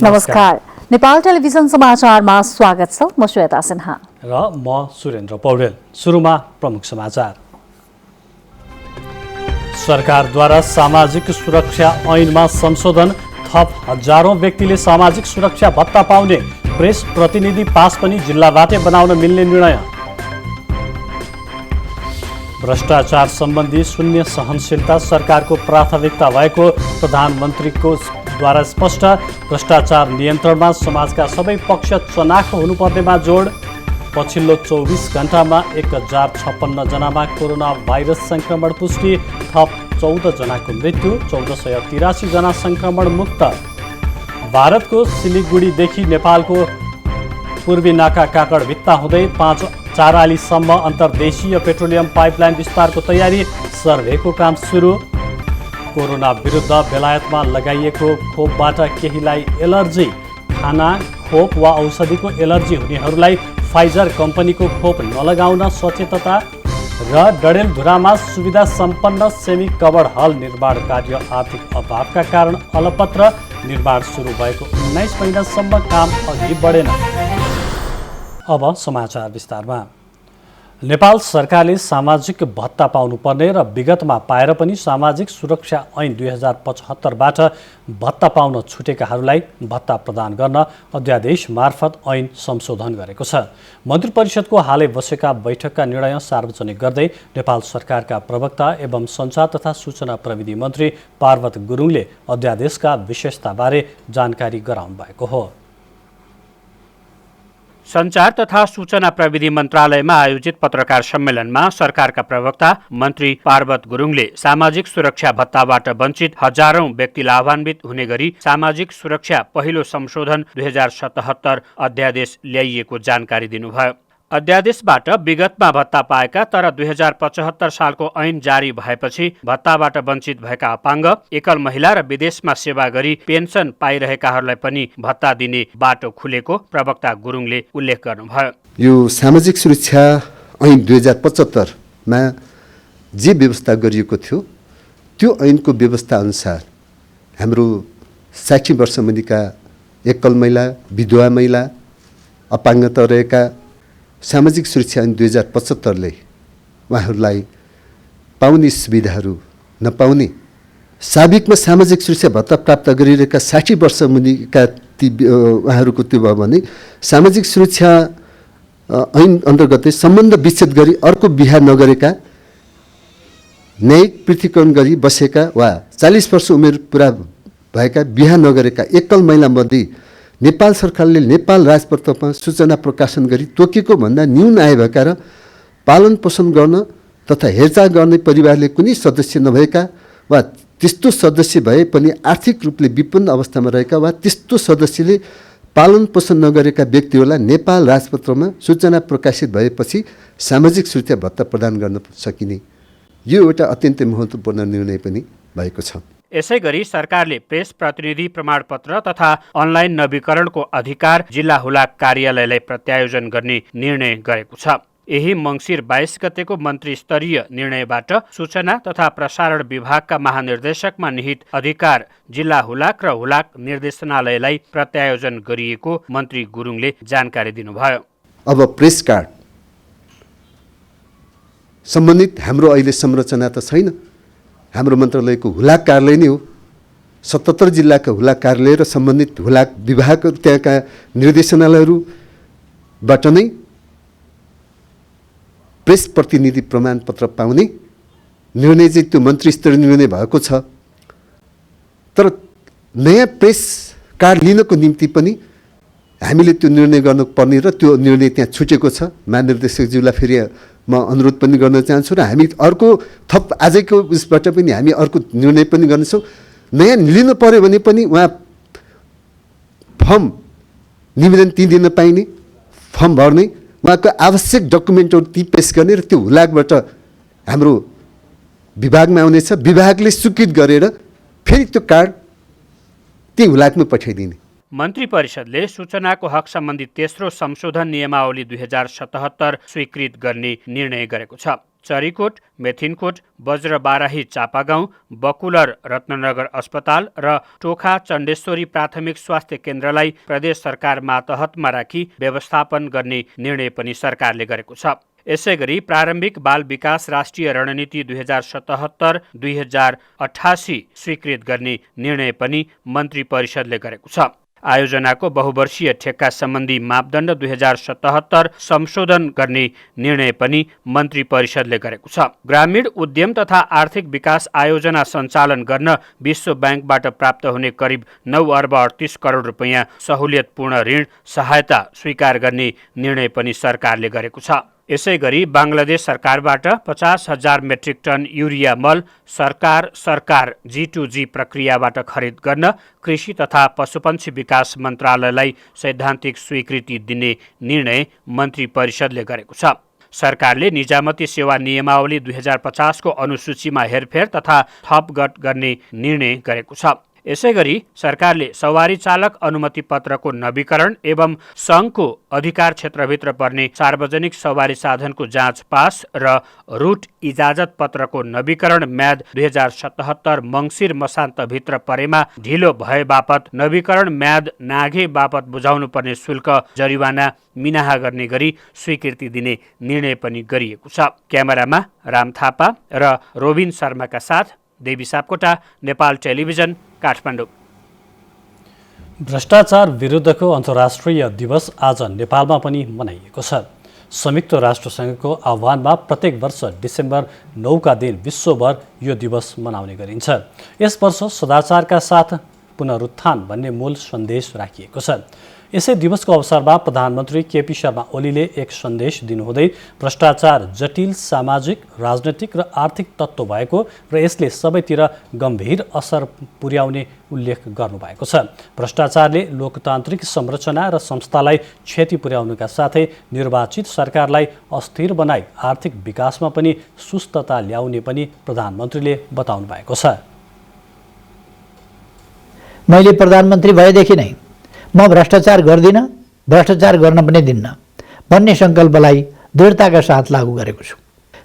नमस्कार। नेपाल टेलिभिजन समाचारमा स्वागत छ। म श्वेता सिन्हा र म सुरेन्द्र पौडेल। सुरुमा प्रमुख समाचार। सरकारद्वारा सामाजिक सुरक्षा ऐनमा संशोधन, थप हजारौं व्यक्तिले सामाजिक सुरक्षा भत्ता पाउने। प्रेस प्रतिनिधि पास पनि जिल्लाबाटै बनाउन मिल्ने निर्णय। भ्रष्टाचार सम्बन्धी शून्य सहनशीलता सरकारको प्राथमिकता भएको प्रधानमन्त्रीको द्वारा स्पष्ट। भ्रष्टाचार नियन्त्रणमा समाजका सबै पक्ष चनाखो हुनुपर्नेमा जोड। पछिल्लो 24 घण्टामा 1056 जनामा कोरोना भाइरस संक्रमण पुष्टि। थप 14 जनाको मृत्यु, 1483 जना संक्रमण मुक्त। भारतको सिलिगुडीदेखि नेपालको पूर्वी नाका काकड भित्ता हुँदै 4 अन्तर्देशीय पेट्रोलियम पाइपलाइन विस्तारको तयारी। सर्वेको काम सुरु। कोरोना विरुद्ध बेलायतमा लगाइएको खोपबाट केहीलाई एलर्जी। खाना, खोप वा औषधिको एलर्जी हुनेहरूलाई फाइजर कम्पनीको खोप नलगाउन सचेतता। र डडेलधुरामा सुविधा सम्पन्न सेमी कभर्ड हल निर्माण कार्य आर्थिक अभावका कारण अलपत्र। निर्माण सुरु भएको 19 महिनासम्म काम अघि बढेन। अब समाचार विस्तारमा। नेपाल सरकारले सामाजिक भत्ता पाउनुपर्ने र विगतमा पाएर पनि सामाजिक सुरक्षा ऐन 2075बाट भत्ता पाउन छुटेकाहरूलाई भत्ता प्रदान गर्न अध्यादेश मार्फत ऐन संशोधन गरेको छ। मन्त्री परिषदको हालै बसेका बैठकका निर्णय सार्वजनिक गर्दै नेपाल सरकारका प्रवक्ता एवं सञ्चार तथा सूचना प्रविधि मन्त्री पार्वत गुरुङले अध्यादेशका विशेषताबारे जानकारी गराउनु भएको हो। सञ्चार तथा सूचना प्रविधि मन्त्रालयमा आयोजित पत्रकार सम्मेलनमा सरकारका प्रवक्ता मन्त्री पार्वत गुरुङले सामाजिक सुरक्षा भत्ताबाट वञ्चित हजारौं व्यक्ति लाभान्वित हुने गरी सामाजिक सुरक्षा पहिलो संशोधन 2077 अध्यादेश ल्याइएको जानकारी दिनुभयो। अध्यादेशबाट विगतमा भत्ता पाएका तर 2075 सालको ऐन जारी भएपछि भत्ताबाट वञ्चित भएका अपाङ्ग, एकल महिला र विदेशमा सेवा गरी पेन्सन पाइरहेकाहरूलाई पनि भत्ता दिने बाटो खुलेको प्रवक्ता गुरुङले उल्लेख गर्नुभयो। यो सामाजिक सुरक्षा ऐन 2075मा जे व्यवस्था गरिएको थियो त्यो ऐनको व्यवस्था अनुसार हाम्रो 60 वर्ष मुनिका एकल महिला, विधवा महिला, अपाङ्गता रहेका सामाजिक सुरक्षा ऐन 2075ले उहाँहरूलाई पाउने सुविधाहरू नपाउने, साबिकमा सामाजिक सुरक्षा भत्ता प्राप्त गरिरहेका 60 वर्ष मुनिका उहाँहरूको त्यो भयो भने सामाजिक सुरक्षा ऐन अन्तर्गतै सम्बन्ध विच्छेद गरी अर्को बिहा नगरेका, न्यायिक पृथकीकरण गरी बसेका वा 40 वर्ष उमेर पुरा भएका बिहा नगरेका एकल महिलामध्ये नेपाल सरकारले नेपाल राजपत्रमा सूचना प्रकाशन गरी तोकेको भन्दा न्यून आय भएका र पालन पोषण गर्न तथा हेरचाह गर्ने परिवारले कुनै सदस्य नभएका वा त्यस्तो सदस्य भए पनि आर्थिक रूपले विपन्न अवस्थामा रहेका वा त्यस्तो सदस्यले पालन पोषण नगरेका व्यक्तिहरूलाई नेपाल राजपत्रमा सूचना प्रकाशित भएपछि सामाजिक सुरक्षा भत्ता प्रदान गर्न सकिने यो एउटा अत्यन्तै महत्त्वपूर्ण निर्णय पनि भएको छ। यसैगरी सरकारले प्रेस प्रतिनिधि प्रमाणपत्र तथा अनलाइन नवीकरणको अधिकार जिल्ला हुलाक कार्यालयलाई प्रत्यायोजन गर्ने निर्णय गरेको छ। यही मङ्सिर 22 गतेको मन्त्री स्तरीय निर्णयबाट सूचना तथा प्रसारण विभागका महानिर्देशकमा निहित अधिकार जिल्ला हुलाक र हुलाक निर्देशनालयलाई प्रत्यायोजन गरिएको मन्त्री गुरुङले जानकारी दिनुभयो। अब प्रेस कार्ड सम्बन्धित हाम्रो अहिले संरचना त छैन। हाम्रो मन्त्रालयको हुलाक कार्यालय नै हो। 77 जिल्लाका हुलाक कार्यालय र सम्बन्धित हुलाक विभाग त्यहाँका निर्देशनालयहरूबाट नै प्रेस प्रतिनिधि प्रमाणपत्र पाउने निर्णय चाहिँ त्यो मन्त्री स्तरीय निर्णय भएको छ। तर नयाँ प्रेस कार्ड लिनको निम्ति पनि हामीले त्यो निर्णय गर्नुपर्ने र त्यो निर्णय त्यहाँ छुटेको छ। महानिर्देशकज्यूलाई फेरि म अनुरोध पनि गर्न चाहन्छु र हामी अर्को थप आजैको उसबाट पनि हामी अर्को निर्णय पनि गर्नेछौँ। नयाँ लिनु पर्यो भने पनि उहाँ फर्म निवेदन ती दिन पाइने, फर्म भर्ने, उहाँको आवश्यक डकुमेन्टहरू ती पेश गर्ने र त्यो हुलाकबाट हाम्रो विभागमा आउनेछ। विभागले स्वीकृत गरेर फेरि त्यो कार्ड ती हुलाकमा पठाइदिने। मन्त्री परिषदले सूचनाको हक सम्बन्धी तेस्रो संशोधन नियमावली 2077 स्वीकृत गर्ने निर्णय गरेको छ। चरीकोट, मेथिनकोट, बज्रबाराही चापागाउँ, बकुलर रत्ननगर अस्पताल र टोखा चण्डेश्वरी प्राथमिक स्वास्थ्य केन्द्रलाई प्रदेश सरकार मातहतमा राखी व्यवस्थापन गर्ने निर्णय पनि सरकारले गरेको छ। यसैगरी प्रारम्भिक बाल विकास राष्ट्रिय रणनीति 2077-2088 स्वीकृत गर्ने निर्णय पनि मन्त्री परिषदले गरेको छ। आयोजनाको बहुवर्षीय ठेक्का सम्बन्धी मापदण्ड 2077 संशोधन गर्ने निर्णय पनि मन्त्री परिषदले गरेको छ। ग्रामीण उद्यम तथा आर्थिक विकास आयोजना सञ्चालन गर्न विश्व ब्याङ्कबाट प्राप्त हुने करिब 9 अर्ब 38 करोड रुपैयाँ सहुलियतपूर्ण ऋण सहायता स्वीकार गर्ने निर्णय पनि सरकारले गरेको छ। यसैगरी बांग्लादेश सरकारबाट 50,000 मेट्रिक टन युरिया मल सरकार G2G प्रक्रियाबाट खरिद गर्न कृषि तथा पशुपन्छी विकास मन्त्रालयलाई सैद्धान्तिक स्वीकृति दिने निर्णय मन्त्री परिषदले गरेको छ। सरकारले निजामती सेवा नियमावली 2050 को अनुसूचीमा हेरफेर तथा थपगत गर्ने निर्णय गरेको छ। यसैगरी सरकारले सवारी चालक अनुमति पत्रको नवीकरण एवं सङ्घको अधिकार क्षेत्रभित्र पर्ने सार्वजनिक सवारी साधनको जाँच पास र रुट इजाजत पत्रको नवीकरण म्याद 2077 मङ्सिर मसान्तभित्र परेमा ढिलो भए बापत नवीकरण म्याद नाघे बापत बुझाउनु पर्ने शुल्क जरिवाना मिनाहा गर्ने गरी स्वीकृति दिने निर्णय पनि गरिएको छ। क्यामेरामा राम थापा र रोबिन शर्माका साथ देवी सापकोटा, नेपाल टेलिभिजन, काठमाडौँ। भ्रष्टाचार विरुद्धको अन्तर्राष्ट्रिय दिवस आज नेपालमा पनि मनाइएको छ। संयुक्त राष्ट्रसङ्घको आह्वानमा प्रत्येक वर्ष डिसेम्बर 9 का दिन विश्वभर यो दिवस मनाउने गरिन्छ। यस वर्ष सदाचारका साथ पुनरुत्थान भन्ने मूल सन्देश राखिएको छ। यसै दिवसको अवसरमा प्रधानमन्त्री केपी शर्मा ओलीले एक सन्देश दिनुहुँदै भ्रष्टाचार जटिल सामाजिक, राजनैतिक र आर्थिक तत्त्व भएको र यसले सबैतिर गम्भीर असर पुर्याउने उल्लेख गर्नुभएको छ। भ्रष्टाचारले लोकतान्त्रिक संरचना र संस्थालाई क्षति पुर्याउनुका साथै निर्वाचित सरकारलाई अस्थिर बनाई आर्थिक विकासमा पनि सुस्तता ल्याउने पनि प्रधानमन्त्रीले बताउनु भएको छ। मैले प्रधानमन्त्री भएदेखि नै म भ्रष्टाचार गर्दिन, भ्रष्टाचार गर्न पनि दिन्न भन्ने सङ्कल्पलाई दृढताका साथ लागू गरेको छु।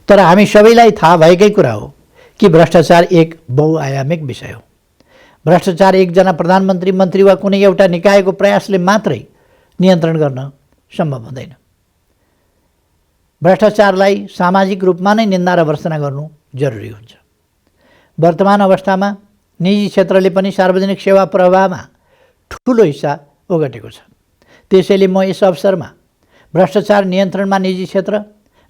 तर हामी सबैलाई थाहा भएकै कुरा हो कि भ्रष्टाचार एक बहुआयामिक विषय हो। भ्रष्टाचार एकजना प्रधानमन्त्री, मन्त्री वा कुनै एउटा निकायको प्रयासले मात्रै नियन्त्रण गर्न सम्भव हुँदैन। भ्रष्टाचारलाई सामाजिक रूपमा नै निन्दा र भर्त्सना गर्नु जरुरी हुन्छ। वर्तमान अवस्थामा निजी क्षेत्रले पनि सार्वजनिक सेवा प्रवाहमा ठुलो हिस्सा ओगटेको छ। त्यसैले म यस अवसरमा भ्रष्टाचार नियन्त्रणमा निजी क्षेत्र,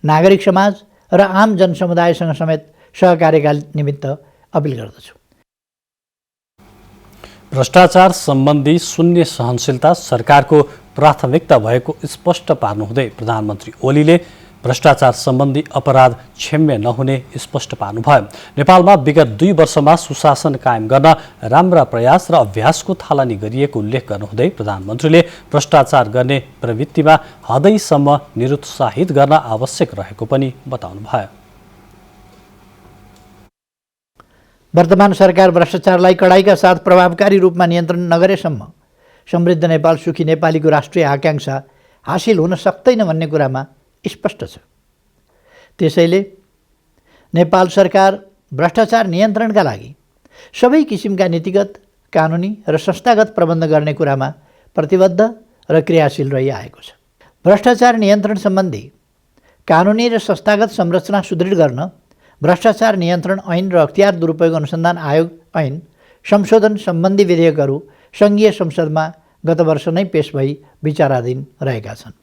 नागरिक समाज र आम जनसमुदायसँग समेत सहकार्यका निमित्त अपिल गर्दछु। भ्रष्टाचार सम्बन्धी शून्य सहनशीलता सरकारको प्राथमिकता भएको स्पष्ट पार्नुहुँदै प्रधानमन्त्री ओलीले भ्रष्टाचार सम्बन्धी अपराध क्षम्य नहुने स्पष्ट पार्नुभयो। नेपालमा विगत 2 वर्षमा सुशासन कायम गर्न राम्रा प्रयास र अभ्यासको थालनी गरिएको उल्लेख गर्नुहुँदै प्रधानमन्त्रीले भ्रष्टाचार गर्ने प्रवृत्तिमा हदैसम्म निरुत्साहित गर्न आवश्यक रहेको पनि बताउनुभयो। वर्तमान सरकार भ्रष्टाचारलाई कडाइका साथ प्रभावकारी रूपमा नियन्त्रण नगरेसम्म समृद्ध नेपाल, सुखी नेपालीको राष्ट्रिय आकांक्षा हासिल हुन सक्दैन भन्ने कुरामा स्पष्ट छ। त्यसैले नेपाल सरकार भ्रष्टाचार नियन्त्रणका लागि सबै किसिमका नीतिगत, कानुनी र संस्थागत प्रबन्ध गर्ने कुरामा प्रतिबद्ध र क्रियाशील रहिआएको छ। भ्रष्टाचार नियन्त्रण सम्बन्धी कानुनी र संस्थागत संरचना सुदृढ गर्न भ्रष्टाचार नियन्त्रण ऐन र अख्तियार दुरुपयोग अनुसन्धान आयोग ऐन संशोधन सम्बन्धी विधेयकहरू सङ्घीय संसदमा गत वर्ष नै पेश भई विचाराधीन रहेका छन्।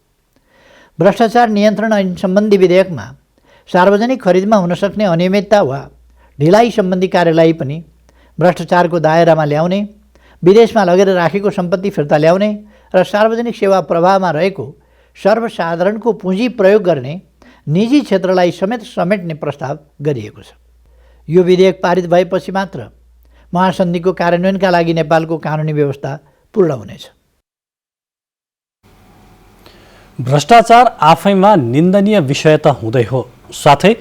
भ्रष्टाचार नियन्त्रण ऐन सम्बन्धी विधेयकमा सार्वजनिक खरिदमा हुन सक्ने अनियमितता वा ढिलाइ सम्बन्धी कार्यलाई पनि भ्रष्टाचारको दायरामा ल्याउने, विदेशमा लगेर राखेको सम्पत्ति फिर्ता ल्याउने र सार्वजनिक सेवा प्रवाहमा रहेको सर्वसाधारणको पुँजी प्रयोग गर्ने निजी क्षेत्रलाई समेत समेट्ने प्रस्ताव गरिएको छ। यो विधेयक पारित भएपछि मात्र महासन्धिको कार्यान्वयनका लागि नेपालको कानुनी व्यवस्था पूर्ण हुनेछ। भ्रष्टाचार आफैमा निन्दनीय विषय त हुँदै हो, साथै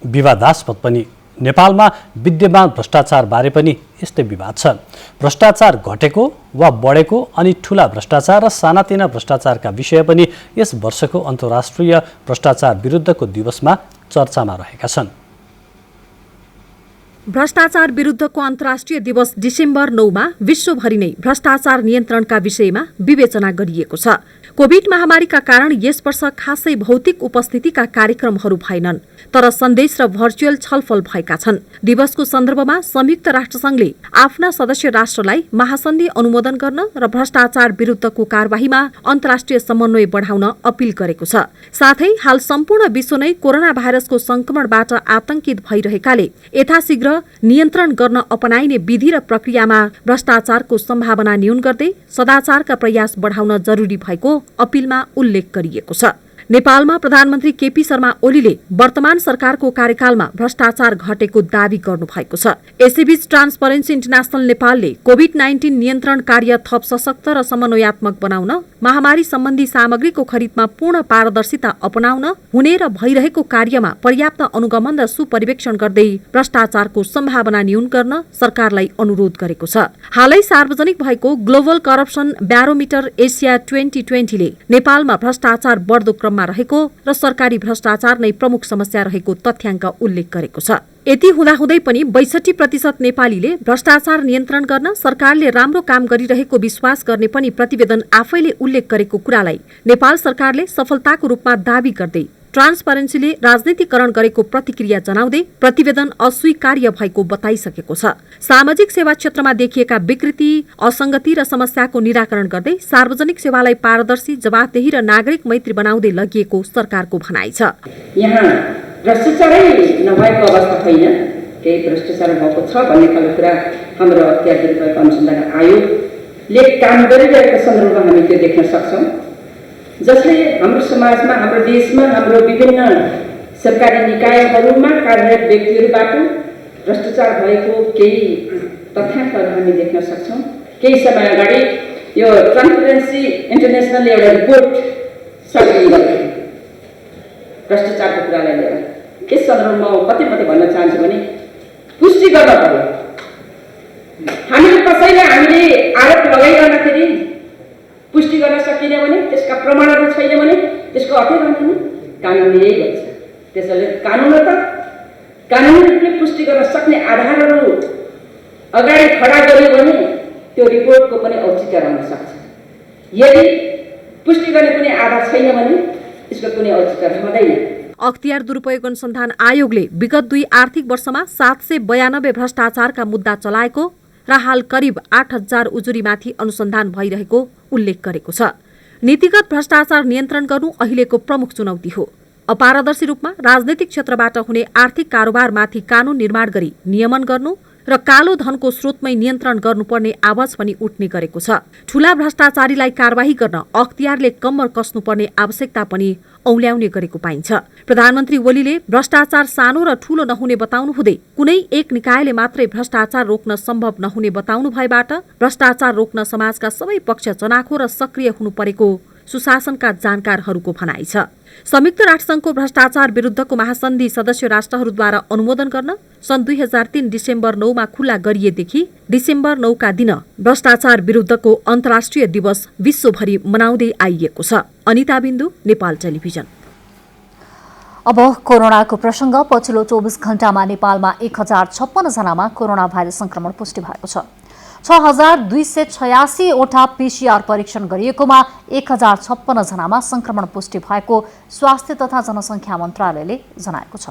विवादास्पद पनि। नेपालमा विद्यमान भ्रष्टाचारबारे पनि यस्तै विवाद छ। भ्रष्टाचार घटेको वा बढेको अनि ठुला भ्रष्टाचार र सानातिना भ्रष्टाचारका विषय पनि यस वर्षको अन्तर्राष्ट्रिय भ्रष्टाचार विरुद्धको दिवसमा चर्चामा रहेका छन्। भ्रष्टाचार विरुद्धको अन्तर्राष्ट्रिय दिवस डिसेम्बर 9 मा विश्वभरि नै भ्रष्टाचार नियन्त्रणका विषयमा विवेचना गरिएको छ। कोभिड महामारीका कारण यस वर्ष खासै भौतिक उपस्थितिका कार्यक्रमहरू भएनन्, तर सन्देश र भर्चुअल छलफल भएका छन्। दिवसको सन्दर्भमा संयुक्त राष्ट्रसंघले आफ्ना सदस्य राष्ट्रलाई महासन्धि अनुमोदन गर्न र भ्रष्टाचार विरुद्धको कार्यवाहीमा अन्तर्राष्ट्रिय समन्वय बढाउन अपील गरेको छ। साथै हाल सम्पूर्ण विश्व नै कोरोना भाइरसको संक्रमणबाट आतंकित भइरहेकाले यथाशीघ्र नियन्त्रण गर्न अपनाइने विधि र प्रक्रियामा भ्रष्टाचारको सम्भावना न्यून गर्दै सदाचारका प्रयास बढाउन जरुरी भएको अपीलमा उल्लेख गरिएको छ। नेपालमा प्रधानमन्त्री केपी शर्मा ओलीले वर्तमान सरकारको कार्यकालमा भ्रष्टाचार घटेको दावी गर्नुभएको छ। यसैबीच ट्रान्सपरेन्सी इन्टरनेशनल नेपालले कोभिड-19 नियन्त्रण कार्य थप सशक्त र समन्वयात्मक बनाउन, महामारी सम्बन्धी सामग्रीको खरिदमा पूर्ण पारदर्शिता अपनाउन, हुने र भइरहेको कार्यमा पर्याप्त अनुगमन र सुपरिवेक्षण गर्दै भ्रष्टाचारको सम्भावना न्यून गर्न सरकारलाई अनुरोध गरेको छ। हालै सार्वजनिक भएको ग्लोबल करप्सन ब्यारोमिटर एसिया 2020ले नेपालमा भ्रष्टाचार बढ्दो क्रममा रहेको र सरकारी भ्रष्टाचार नै प्रमुख समस्या रहेको तथ्याङ्क उल्लेख गरेको छ। यति हुँदाहुँदै पनि 62% नेपालीले भ्रष्टाचार नियन्त्रण गर्न सरकारले राम्रो काम गरिरहेको विश्वास गर्ने पनि प्रतिवेदन आफैले उल्लेख गरेको कुरालाई नेपाल सरकारले सफलताको रूपमा दावी गर्दै ट्रान्सपरेन्सीले राजनीतिकरण गरेको प्रतिक्रिया जनाउँदै प्रतिवेदन अस्वीकार्य भएको बताइसकेको छ। सामाजिक सेवा क्षेत्रमा देखिएका विकृति, असंगति र समस्याको निराकरण गर्दै सार्वजनिक सेवालाई पारदर्शी, जवाफदेही र नागरिक मैत्री बनाउँदै लगिएको सरकारको भनाइ छ। यहाँ भ्रष्टाचारै नभएको अवस्था होइन, केही भ्रष्टाचार भएको छ भन्ने खालको कुरा हाम्रो अख्तियार गरिरहेको अनुसन्धान आयोगले काम गरिरहेको सन्दर्भमा हामी त्यो देख्न सक्छौँ, जसले हाम्रो समाजमा, हाम्रो देशमा, हाम्रो विभिन्न सरकारी निकायहरूमा कार्यरत व्यक्तिहरूबाट भ्रष्टाचार भएको केही तथ्याङ्कहरू हामी देख्न सक्छौँ। केही समय अगाडि यो ट्रान्सपरेन्सी इन्टरनेसनलले एउटा रिपोर्ट सार्वजनिक गर्यो भ्रष्टाचारको कुरालाई लिएर। यस सन्दर्भमा कति भन्न चाहन्छु भने पुष्टि गर्न पर्यो। हामीले आरोप लगाइरहँदाखेरि पुष्टि गर्न सकिने भने, त्यसका प्रमाणहरू छैन भने त्यसको अर्थै रहँदैन। कानुनले यही गर्छ। त्यसैले कानुनी रूपले पुष्टि गर्न सक्ने आधारहरू अगाडि खडा गरियो भने त्यो रिपोर्टको पनि औचित्य रहन सक्छ। यदि पुष्टि गर्ने कुनै आधार छैन भने यसको कुनै औचित्य रहँदैन। अख्तियार दुरुपयोग अनुसन्धान आयोगले विगत 2 आर्थिक वर्षमा 792 भ्रष्टाचारका मुद्दा चलाएको र हाल करिब 8000 उजुरीमाथि अनुसन्धान भइरहेको उल्लेख गरेको छ। नीतिगत भ्रष्टाचार नियन्त्रण गर्नु अहिलेको प्रमुख चुनौती हो। अपारदर्शी रूपमा राजनैतिक क्षेत्रबाट हुने आर्थिक कारोबारमाथि कानून निर्माण गरी नियमन गर्नु र कालो धनको स्रोतमै नियन्त्रण गर्नुपर्ने आवाज पनि उठ्ने गरेको छ। ठूला भ्रष्टाचारीलाई कारबाही गर्न अख्तियारले कम्मर कस्नुपर्ने आवश्यकता पनि औल्याउने गरेको पाइन्छ। प्रधानमन्त्री ओलीले भ्रष्टाचार सानो र ठूलो नहुने बताउनु हुँदै कुनै एक निकायले मात्रै भ्रष्टाचार रोक्न सम्भव नहुने बताउनु भएबाट भ्रष्टाचार रोक्न समाजका सबै पक्ष चनाखो र सक्रिय हुनु परेको सुशासनका जानकारहरूको भनाइ छ। संयुक्त राष्ट्रसङ्घको भ्रष्टाचार विरुद्धको महासन्धि सदस्य राष्ट्रहरूद्वारा अनुमोदन गर्न सन् 2003 डिसेम्बर 9 मा खुल्ला गरिएदेखि डिसेम्बर 9 का दिन भ्रष्टाचार विरुद्धको अन्तर्राष्ट्रिय दिवस विश्वभरि मनाउँदै आइएको छ। अनिता बिन्दु, नेपाल टेलिभिजन। अब कोरोनाको प्रसङ्ग। पछिल्लो 24 घण्टामा नेपालमा 1056 जनामा कोरोना भाइरस संक्रमण पुष्टि भएको छ। 6286 वटा पीसीआर परीक्षण गरिएकोमा 1056 जनामा संक्रमण पुष्टि भएको स्वास्थ्य तथा जनसङ्ख्या मन्त्रालयले जनाएको छ।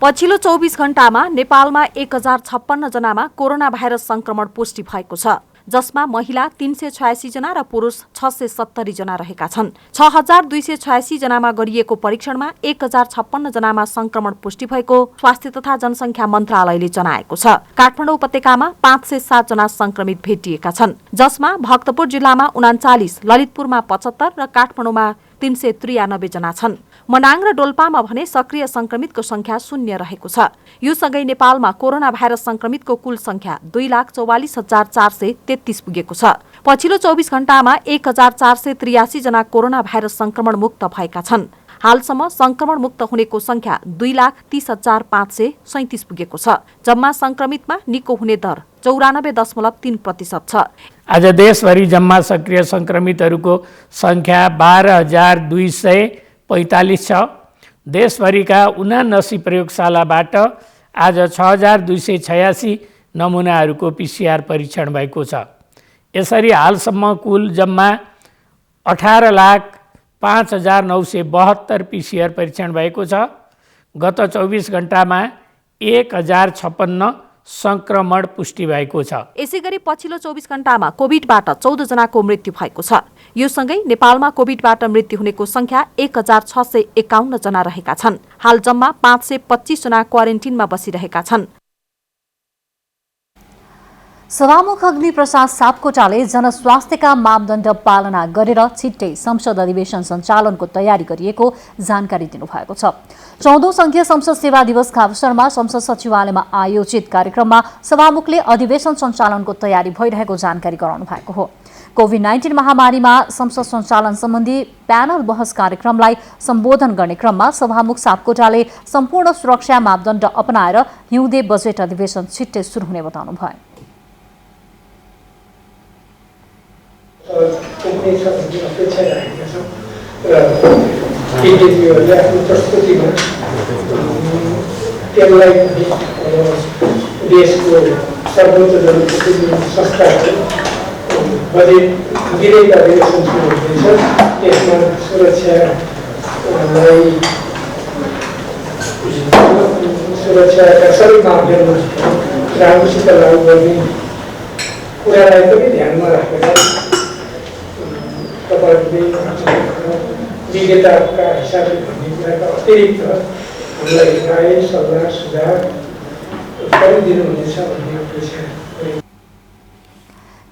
पछिल्लो 24 घण्टामा नेपालमा 1056 जनामा कोरोना भाइरस संक्रमण पुष्टि भएको छ, जसमा महिला 386 जना र पुरुष 670 जना रहेका छन्। 6286 जनामा गरिएको परीक्षणमा 1056 जनामा संक्रमण पुष्टि भएको स्वास्थ्य तथा जनसङ्ख्या मन्त्रालयले जनाएको छ। काठमाडौँ उपत्यकामा 507 जना संक्रमित भेटिएका छन्, जसमा भक्तपुर जिल्लामा 39, ललितपुरमा 75 र काठमाडौँमा 393 जना छन्। मनाङ र डोल्पामा भने सक्रिय संक्रमितको संख्या 0 रहेको छ। यो सँगै नेपालमा कोरोना भाइरस संक्रमितको कुल संख्या 2,44,433 पुगेको छ। पछिल्लो 24 घण्टामा 1,483 जना कोरोना भाइरस संक्रमण मुक्त भएका छन्। हालसम्म संक्रमण मुक्त हुनेको संख्या 2,30,537 पुगेको छ। जम्मा संक्रमितमा निको हुने दर 94.3% छ। आज देशभरि जम्मा सक्रिय संक्रमितहरूको संख्या 12,245 छ। देशभरिका 79 प्रयोगशालाबाट आज 6286 नमुनाहरूको PCR परीक्षण भएको छ। यसरी हालसम्म कुल जम्मा 18,05,972 PCR परीक्षण भएको छ। गत 24 घण्टामा 1056 संक्रमण पुष्टि भएको छ। यसैगरी पछिल्लो 24 घण्टामा कोभिडबाट 14 जनाको मृत्यु भएको छ। यो सँगै नेपालमा कोभिडबाट मृत्यु हुनेको संख्या 1651 जना रहेका छन्। हाल जम्मा 525 जना क्वारेन्टिनमा बसिरहेका छन्। सभामुख अग्निप्रसाद सापकोटाले जनस्वास्थ्यका मापदण्ड पालना गरेर छिट्टै संसद अधिवेशन सञ्चालनको तयारी गरिएको जानकारी दिनुभएको छ। 14औं संघीय संसद सेवा दिवसका अवसरमा संसद सचिवालयमा आयोजित कार्यक्रममा सभामुखले अधिवेशन सञ्चालनको तयारी भइरहेको जानकारी गराउनु भएको हो। कोभिड-19 महामारीमा संसद सञ्चालन सम्बन्धी प्यानल बहस कार्यक्रमलाई सम्बोधन गर्ने क्रममा सभामुख सापकोटाले सम्पूर्ण सुरक्षा मापदण्ड अपनाएर हिउँदे बजेट अधिवेशन छिट्टै सुरु हुने बताउनुभयो। अपेक्षा राखेका छौँ र केन्द्रीयहरूले आफ्नो प्रस्तुतिमा त्यसलाई देशको सर्वोच्च जनप्रतिनिधि संस्थाको बजेट विधेयक अधिवेशन सुरु हुँदैछ। त्यसमा सुरक्षाका सबै मापदण्ड राम्रोसित लागू गर्ने कुरालाई पनि ध्यानमा राखेर तपाईँहरूले विजेताका हिसाबले भन्ने कुराका अतिरिक्त हामीलाई राय सल्लाह सुझाव पनि दिनुहुनेछ भन्ने अपेक्षा।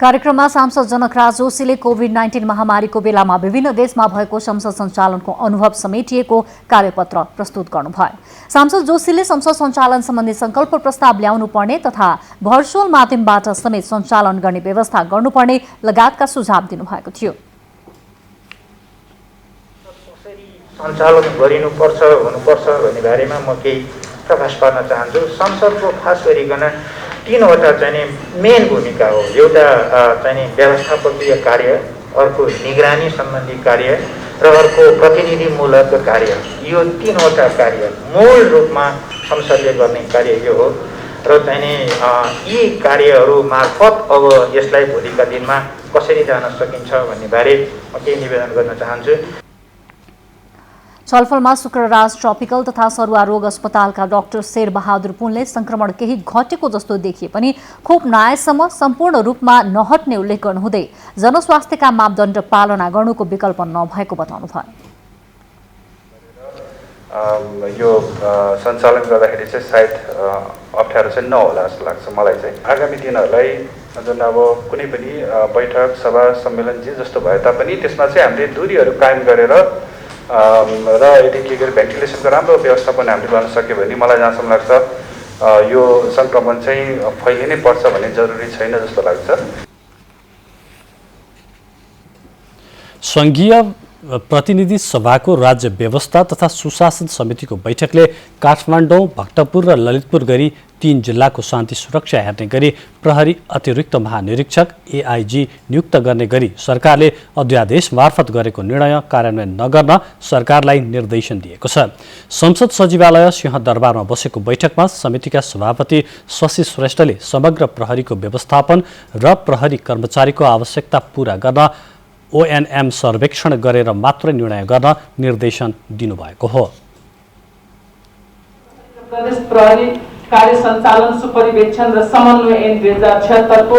कार्यक्रममा सांसद जनकराज जोशीले कोभिड-19 महामारीको बेलामा विभिन्न देशमा भएको संसद सञ्चालनको अनुभव समेटिएको कार्यपत्र प्रस्तुत गर्नुभयो। सांसद जोशीले संसद सञ्चालन सम्बन्धी संकल्प प्रस्ताव ल्याउनु पर्ने तथा भर्चुअल माध्यमबाट समेत सञ्चालन गर्ने व्यवस्था गर्नुपर्ने लगायतका सुझाव दिनुभएको थियो। सञ्चालन गरिनुपर्छ हुनुपर्छ भन्ने बारेमा म केही प्रकाश पार्न चाहन्छु। संसदको खास गरिकन 3वटा चाहिँ मेन भूमिका हो। एउटा चाहिँ व्यवस्थापकीय कार्य, अर्को निगरानी सम्बन्धी कार्य र अर्को प्रतिनिधिमूलक कार्य। यो 3वटा कार्य मूल रूपमा संसदले गर्ने कार्य यो हो र चाहिँ यी कार्यहरू मार्फत अब यसलाई भोलिका दिनमा कसरी जान सकिन्छ भन्ने बारे म केही निवेदन गर्न चाहन्छु। छलफलमा शुक्रराज ट्रपिकल तथा सरुवा रोग अस्पतालका डाक्टर शेरबहादुर पुनले संक्रमण केही घटेको जस्तो देखिए पनि खोप नआएसम्म सम्पूर्ण रूपमा नहट्ने उल्लेख गर्नुहुँदै जनस्वास्थ्यका मापदण्ड पालना गर्नुको विकल्प नभएको बताउनुभयो। यो सञ्चालन गर्दाखेरि चाहिँ सायद अप्ठ्यारो चाहिँ नहोला जस्तो लाग्छ मलाई चाहिँ। आगामी दिनहरूलाई जुन अब कुनै पनि बैठक सभा सम्मेलन जे जस्तो भए तापनि त्यसमा चाहिँ हामीले दूरीहरू कायम गरेर र यदि के गरे भेन्टिलेसनको राम्रो व्यवस्थापन हामीले गर्न सक्यो भने मलाई जहाँसम्म लाग्छ यो सङ्क्रमण चाहिँ फैलिनै पर्छ भन्ने जरुरी छैन जस्तो लाग्छ। संघीय प्रतिनिधि सभाको राज्य व्यवस्था तथा सुशासन समितिको बैठकले काठमाडौँ, भक्तपुर र ललितपुर गरी 3 जिल्लाको शान्ति सुरक्षा हेर्ने गरी प्रहरी अतिरिक्त महानिरीक्षक एआईजी नियुक्त गर्ने गरी सरकारले अध्यादेश मार्फत गरेको निर्णय कार्यान्वयन नगर्न सरकारलाई निर्देशन दिएको छ। संसद सचिवालय सिंहदरबारमा बसेको बैठकमा समितिका सभापति शशि श्रेष्ठले समग्र प्रहरीको व्यवस्थापन र प्रहरी कर्मचारीको आवश्यकता पूरा गर्न ओएनएम सर्वेक्षण गरेर मात्र निर्णय गर्न निर्देशन दिनुभएको हो। प्रदेश प्रहरी कार्य सञ्चालन सुपरिवेक्षण र समन्वय ऐन 2076 को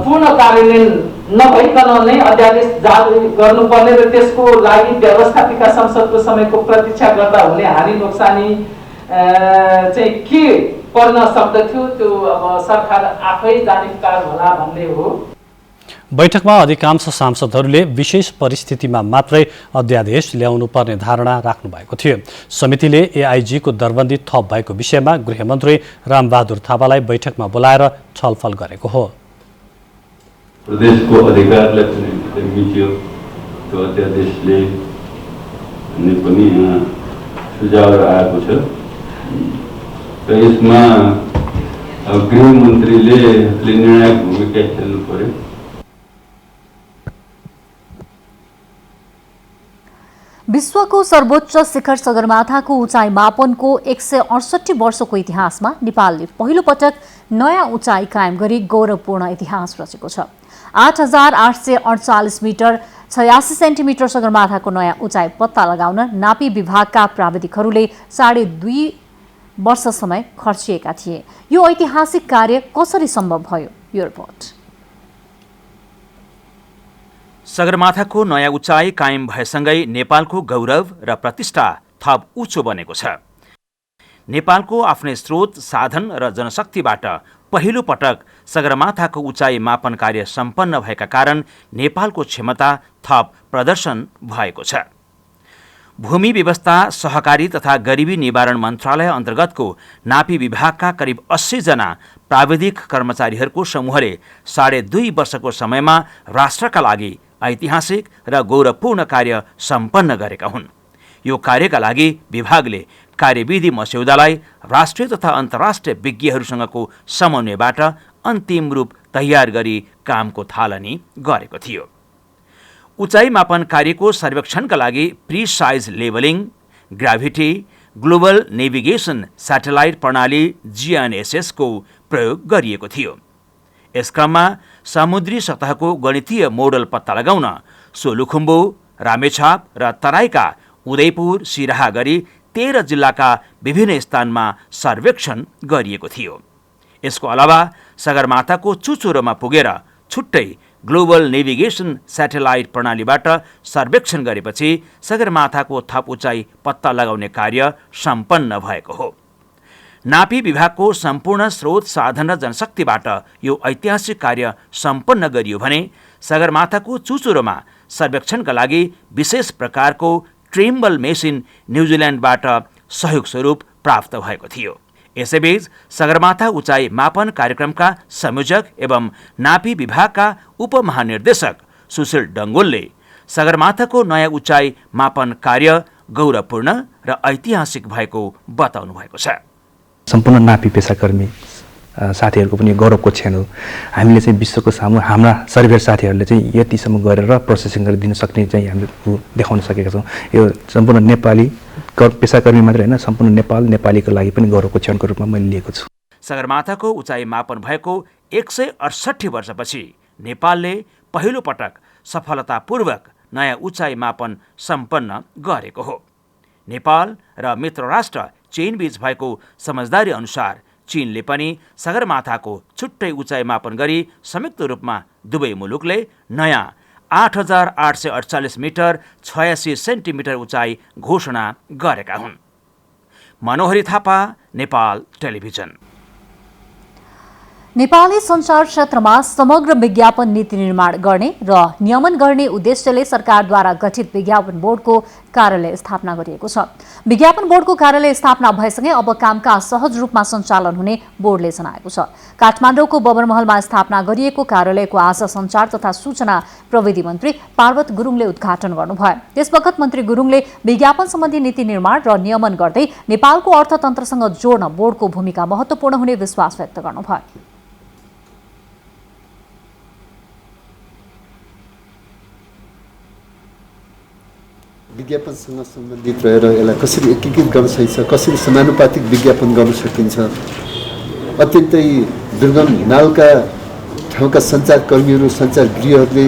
पूर्ण कार्यान्वयन नभइकन नै अध्यादेश जारी गर्नुपर्ने र त्यसको लागि व्यवस्थापिका संसदको समयको प्रतीक्षा गर्दा हुने हानि नोक्सानी चाहिँ के पर्न सक्दथ्यो त्यो अब सरकार आफै जानकार होला भन्ने हो। बैठकमा अधिकांश सांसदहरूले विशेष परिस्थितिमा मात्रै अध्यादेश ल्याउनु पर्ने धारणा राख्नु भएको थियो। समितिले एआईजीको दरबन्दी थप भएको विषयमा गृहमन्त्री रामबहादुर थापालाई बैठकमा बोलाएर छलफल गरेको हो। प्रदेशको अधिकारलाई पनि मिच्यो त्यो अध्यादेशले भन्ने पनि सुझाव आएको छ र यसमा गृहमन्त्रीले निर्णायक भूमिका खेल्नु पर्यो। विश्वको सर्वोच्च शिखर सगरमाथाको उचाइ मापनको 168 वर्षको इतिहासमा नेपालले पहिलो पटक नयाँ उचाइ कायम गरी गौरवपूर्ण इतिहास रचेको छ। 8,848 मिटर 86 सेन्टिमिटर सगरमाथाको नयाँ उचाइ पत्ता लगाउन नापी विभागका प्राविधिकहरूले 2.5 वर्ष समय खर्चिएका थिए। यो ऐतिहासिक कार्य कसरी सम्भव भयो? यो रिपोर्ट। सगरमाथाको नयाँ उचाइ कायम भएसँगै नेपालको गौरव र प्रतिष्ठा थप उच्च बनेको छ। नेपालको आफ्नै स्रोत, साधन र जनशक्तिबाट पहिलो पटक सगरमाथाको उचाइ मापन कार्य सम्पन्न भएका कारण नेपालको क्षमता थप प्रदर्शन भएको छ। भूमि व्यवस्था, सहकारी तथा गरिबी निवारण मन्त्रालय अन्तर्गतको नापी विभागका करिब 80 जना प्राविधिक कर्मचारीहरूको समूहले 2.5 वर्षको समयमा राष्ट्रका लागि ऐतिहासिक र गौरवपूर्ण कार्य सम्पन्न गरेका हुन्। यो कार्यका लागि विभागले कार्यविधि मस्यौदालाई राष्ट्रिय तथा अन्तर्राष्ट्रिय विज्ञहरूसँगको समन्वयबाट अन्तिम रूप तयार गरी कामको थालनी गरेको थियो। उचाइ मापन कार्यको सर्वेक्षणका लागि precise levelling, gravity, global navigation satellite प्रणाली GNSS को प्रयोग गरिएको थियो। यस क्रममा समुद्री सतहको गणितीय मोडल पत्ता लगाउन सोलुखुम्बु, रामेछाप र तराईका उदयपुर, सिराहा गरी 13 जिल्लाका विभिन्न स्थानमा सर्वेक्षण गरिएको थियो। यसको अलावा सगरमाथाको चुचुरोमा पुगेर छुट्टै ग्लोबल नेभिगेसन स्याटेलाइट प्रणालीबाट सर्वेक्षण गरेपछि सगरमाथाको थप उचाइ पत्ता लगाउने कार्य सम्पन्न भएको हो। नापी विभागको सम्पूर्ण स्रोत, साधन र जनशक्तिबाट यो ऐतिहासिक कार्य सम्पन्न गरियो भने सगरमाथाको चुचुरोमा सर्वेक्षणका लागि विशेष प्रकारको ट्रिम्बल मेसिन न्युजिल्यान्डबाट सहयोग स्वरूप प्राप्त भएको थियो। यसैबीच सगरमाथा उचाइ मापन कार्यक्रमका संयोजक एवं नापी विभागका उपमहानिर्देशक सुशील डङ्गोलले सगरमाथाको नयाँ उचाइ मापन कार्य गौरवपूर्ण र ऐतिहासिक भएको बताउनु भएको छ। सम्पूर्ण नापी पेसाकर्मी साथीहरूको पनि गौरवको क्षण हो। हामीले चाहिँ विश्वको सामु हाम्रा सर्भेयर साथीहरूले चाहिँ यतिसम्म गरेर प्रोसेसिङ गरेर दिन सक्ने चाहिँ हामीले देखाउन सकेका छौँ। यो सम्पूर्ण नेपाली पेसाकर्मी मात्रै होइन, सम्पूर्ण नेपालीको लागि पनि गौरवको क्षणको रूपमा मैले लिएको छु। सगरमाथाको उचाइ मापन भएको 168 वर्षपछि नेपालले पहिलो पटक सफलतापूर्वक नयाँ उचाइ मापन सम्पन्न गरेको हो। नेपाल र मित्र राष्ट्र चीनबीच भएको समझदारी अनुसार चीनले पनि सगरमाथाको छुट्टै उचाइ मापन गरी संयुक्त रूपमा दुवै मुलुकले नयाँ 8,848 मिटर 86 सेन्टिमिटर उचाइ घोषणा गरेका हुन्। मनोहरी थापा, नेपाल टेलिभिजन। नेपाली सञ्चार क्षेत्रमा समग्र विज्ञापन नीति निर्माण गर्ने र नियमन गर्ने उद्देश्यले सरकारद्वारा गठित विज्ञापन बोर्डको कार्यालय स्थापना गरिएको छ। विज्ञापन बोर्डको कार्यालय स्थापना भएसँगै अब कामकाज सहज रूपमा सञ्चालन हुने बोर्डले जनाएको छ। काठमाडौँको बबरमहलमा स्थापना गरिएको कार्यालयको आज सञ्चार तथा सूचना प्रविधि मन्त्री पार्वत गुरुङले उद्घाटन गर्नुभयो। त्यसबखत मन्त्री गुरुङले विज्ञापन सम्बन्धी नीति निर्माण र नियमन गर्दै नेपालको अर्थतन्त्रसँग जोड्न बोर्डको भूमिका महत्त्वपूर्ण हुने विश्वास व्यक्त गर्नुभयो। विज्ञापनसँग सम्बन्धित रहेर यसलाई कसरी एकीकृत गर्न सकिन्छ, कसरी समानुपातिक विज्ञापन गर्न सकिन्छ। अत्यन्तै दुर्गम हिमालका ठाउँका सञ्चारकर्मीहरू, सञ्चारगृहहरूले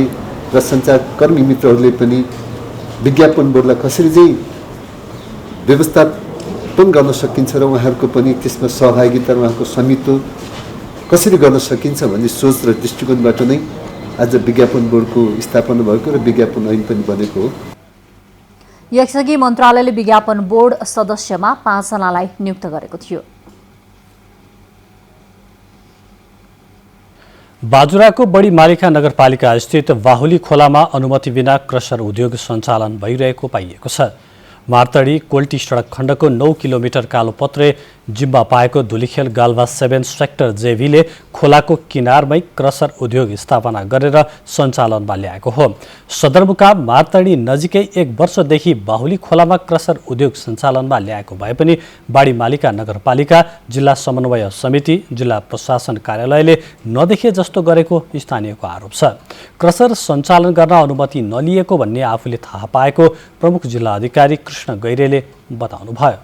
र सञ्चारकर्मी मित्रहरूले पनि विज्ञापन बोर्डलाई कसरी चाहिँ व्यवस्थापन गर्न सकिन्छ र उहाँहरूको पनि त्यसमा सहभागिता र उहाँको स्वामित्व कसरी गर्न सकिन्छ भन्ने सोच र दृष्टिकोणबाट नै आज विज्ञापन बोर्डको स्थापना भएको र विज्ञापन ऐन पनि बनेको हो। यसअघि मन्त्रालयले विज्ञापन बोर्ड सदस्यमा 5 जनालाई नियुक्त गरेको थियो। बाजुराको बढी मालिका नगरपालिका स्थित बाहुली खोलामा अनुमति बिना क्रसर उद्योग सञ्चालन भइरहेको पाइएको छ। मार्तडी कोल्टी सडक खण्डको 9 किलोमिटर कालोपत्रे जिम्मा पाएको धुलीखेल गाल्वा 7 सेक्टर जेभीले खोलाको किनारमै क्रसर उद्योग स्थापना गरेर सञ्चालनमा ल्याएको हो। सदरमुकाम मार्तडी नजिकै 1 वर्षदेखि बाहुली खोलामा क्रसर उद्योग सञ्चालनमा ल्याएको भए पनि बाढी मालिका नगरपालिका, जिल्ला समन्वय समिति, जिल्ला प्रशासन कार्यालयले नदेखे जस्तो गरेको स्थानीयको आरोप छ। क्रसर सञ्चालन गर्न अनुमति नलिएको भन्ने आफूले थाहा पाएको प्रमुख जिल्ला अधिकारी कृष्ण गैरेले बताउनुभयो।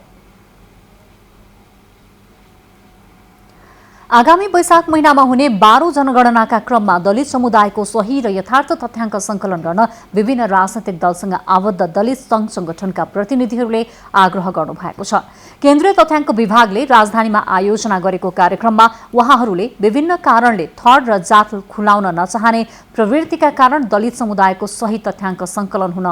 आगामी वैशाख महिनामा हुने 12औं जनगणनाका क्रममा दलित समुदायको सही र यथार्थ तथ्याङ्क सङ्कलन गर्न विभिन्न राजनैतिक दलसँग आबद्ध दलित सङ्घ संगठनका प्रतिनिधिहरूले आग्रह गर्नुभएको छ। केन्द्रीय तथ्याङ्क विभागले राजधानीमा आयोजना गरेको कार्यक्रममा उहाँहरूले विभिन्न कारणले थर्ड र जात खुलाउन नचाहने प्रवृत्तिका कारण दलित समुदायको सही तथ्याङ्क सङ्कलन हुन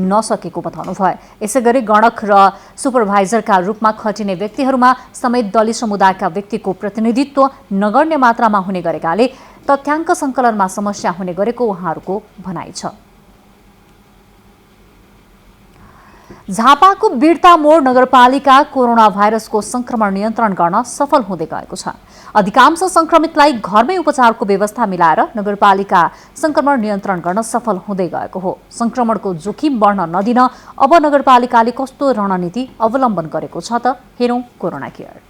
नसकेको बताउनुभयो। यसैगरी गणक र सुपरभाइजरका रूपमा खटिने व्यक्तिहरूमा समेत दलित समुदायका व्यक्तिको प्रतिनिधित्व नगण्य मात्रामा हुने गरेकाले तथ्याङ्क सङ्कलनमा समस्या हुने गरेको उहाँहरूको भनाइ छ। झापाको बिर्ता मोड नगरपालिका कोरोना भाइरसको संक्रमण नियन्त्रण गर्न सफल हुँदै गएको छ। अधिकांश संक्रमितलाई घरमै उपचारको व्यवस्था मिलाएर नगरपालिका संक्रमण नियन्त्रण गर्न सफल हुँदै गएको हो। संक्रमणको जोखिम बढ्न नदिन अब नगरपालिकाले कस्तो रणनीति अवलम्बन गरेको छ त हेरौं कोरोना केयर।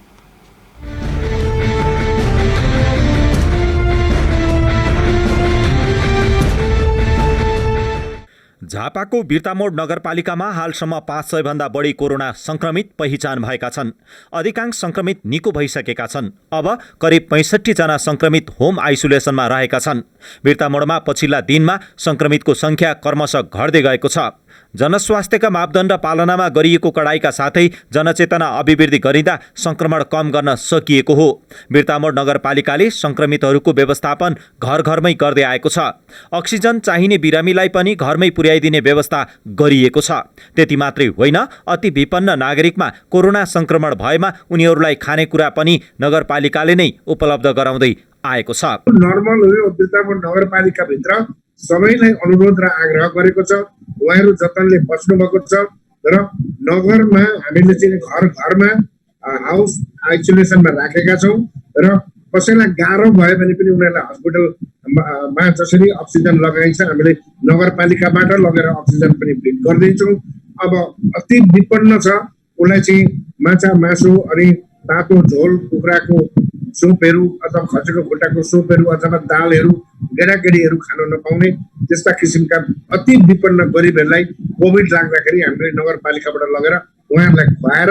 झापाको बिर्तामोड नगरपालिकामा हालसम्म 500 भन्दा बढी कोरोना संक्रमित पहिचान भएका छन्। अधिकांश संक्रमित निको भइसकेका छन्। अब करिब 65 जना संक्रमित होम आइसोलेसनमा रहेका छन्। बिर्तामोडमा पछिल्ला दिनमा संक्रमितको संख्या क्रमशः घट्दै गएको छ। जनस्वास्थ्यका मापदण्ड पालनामा गरिएको कडाइका साथै जनचेतना अभिवृद्धि गरिँदा संक्रमण कम गर्न सकिएको हो। बिर्तामोड नगरपालिकाले संक्रमितहरूको व्यवस्थापन घर घरमै गर्दै आएको छ। अक्सिजन चाहिने बिरामीलाई पनि घरमै पुर्याइदिने व्यवस्था गरिएको छ। त्यति मात्रै होइन, अति विपन्न नागरिकमा कोरोना संक्रमण भएमा उनीहरूलाई खानेकुरा पनि नगरपालिकाले नै उपलब्ध गराउँदै आएको छ। नर्मल हो बिर्तामोड नगरपालिकाभित्र सबैलाई अनुरोध र आग्रह गरेको छ। उहाँहरू जतनले बस्नुभएको छ र नगरमा हामीले चाहिँ घर घरमा हाउस आइसोलेसनमा राखेका छौँ र कसैलाई गाह्रो भयो भने पनि उनीहरूलाई हस्पिटलमा जसरी अक्सिजन लगाइन्छ हामीले नगरपालिकाबाट लगेर अक्सिजन पनि भेट गर्दैछौँ। अब अति विपन्न छ उसलाई चाहिँ माछा मासु अनि तातो झोल कुखुराको सुपहरू अथवा खसीको खुट्टाको सुपहरू अथवा दालहरू गेडागेडीहरू खान नपाउने त्यस्ता किसिमका अति विपन्न गरिबहरूलाई कोभिड लाग्दाखेरि हामीले नगरपालिकाबाट लगेर उहाँहरूलाई खुवाएर